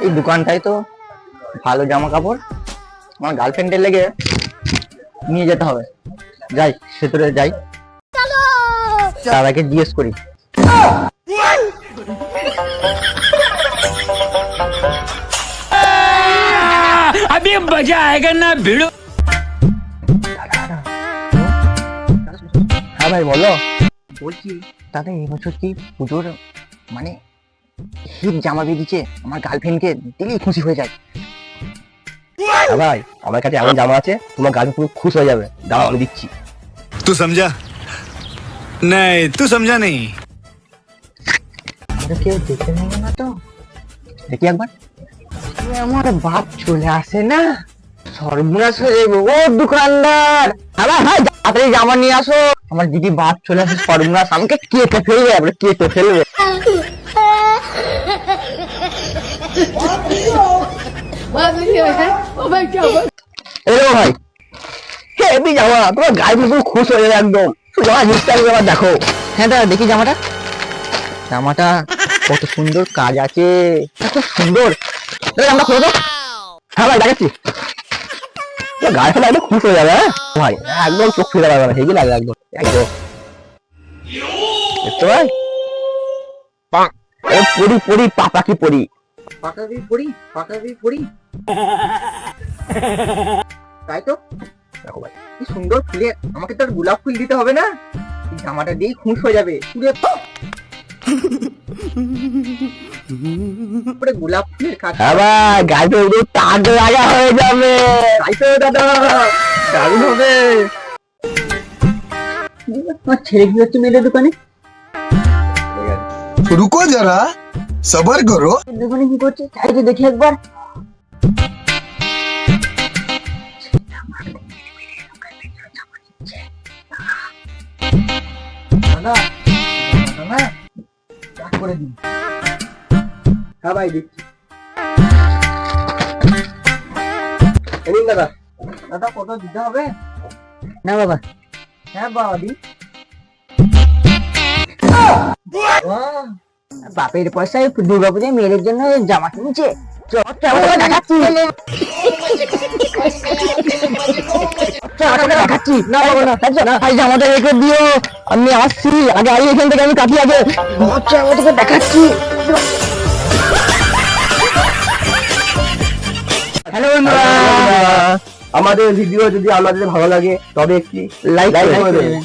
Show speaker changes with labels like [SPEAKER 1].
[SPEAKER 1] এই দোকানটাই তো ভালো জামা কাপড়, আমার গার্লফ্রেন্ডের লেগে নিয়ে যেতে হবে। যাই ভেতরে যাই, তার আগে জিজ্ঞেস করি।
[SPEAKER 2] अभी मजा आएगा ना भिड़ो।
[SPEAKER 1] হ্যাঁ ভাই বলো। বলছি দাদা এবছর কি পুজোর মানে হিট জামা বেরিয়েছে, আমার গার্লফ্রেন্ডকে দিলেই খুশি হয়ে যায়। হ্যাঁ ভাই, আমার কাছে এমন জামা আছে তোমার গার্লফ্রেন্ড পুরো খুশ হয়ে যাবে, দাঁড়া আমি দিচ্ছি।
[SPEAKER 3] तू समझा नहीं, तू समझा नहीं।
[SPEAKER 1] কেউ দেখে নেবে না তো? দেখি একবার। আমার বাপ চলে আসে না, সর্বনাশ হয়ে যাবে। ও দোকানদার, হ্যাঁ ভাই তাড়াতাড়ি জামা নিয়ে আসো। আমার দিদি বাপ চলে আসে, সর্বনাশ, আমাকে কেটে ফেলবে, আমরা কেটে ফেলবে। এলো ভাই, হেভি জামা, তোমার গায়ে পুরো খুশ হয়ে যাবে একদম। জামা জিনিসটা আবার দেখো। হ্যাঁ দাদা দেখি জামাটা। জামাটা কত সুন্দর কাজ আছে, খুব সুন্দর। আমরা খুলে দাও। হ্যাঁ ভাই দেখাচ্ছি, গায়ে ফেলে একদম খুশ হয়ে যাবে। হ্যাঁ ভাই একদম চোখ ফিরে যাবে, হেভি লাগবে একদম। একদম দেখতে ভাই, পড়ি পড়ি পাপাকি পড়ি, পাকাবি পড়ি, পাকাবি পড়ি, তাই তো। দেখো ভাই কি সুন্দর ফুলে, আমাকে তো গোলাপ ফুল দিতে হবে না, জামাটা দিয়েই খুশ হয়ে যাবে। পুরো গোলাপ ফুলের কাজ। হ্যাঁ ভাই গাড়িতে উঠে তার লাগা হয়ে যাবে, তাই তো দাদা, দারুণ হবে। তোমার ছেলে কি হচ্ছে মেয়েদের দোকানে?
[SPEAKER 4] रुको जरा सबर करो।
[SPEAKER 1] দোকানে কি করছে তাই তো দেখি একবার। করে দিন। হ্যাঁ ভাই দিচ্ছি। দাদা দাদা কত দিতে হবে? না বাবা। হ্যাঁ বাবা দিন। বাপের পয়সায় দুর্গাপূজায় মেয়েদের জন্য জামা কিনছে। জামাটা রেখে দিও, আমি আসছি। আগে আগে এখান থেকে আমি কাটি আগে দেখাচ্ছি। হ্যালো বন্ধুরা, আমাদের ভিডিও যদি আপনাদের ভালো লাগে তবে একটি লাইক করে দেবেন।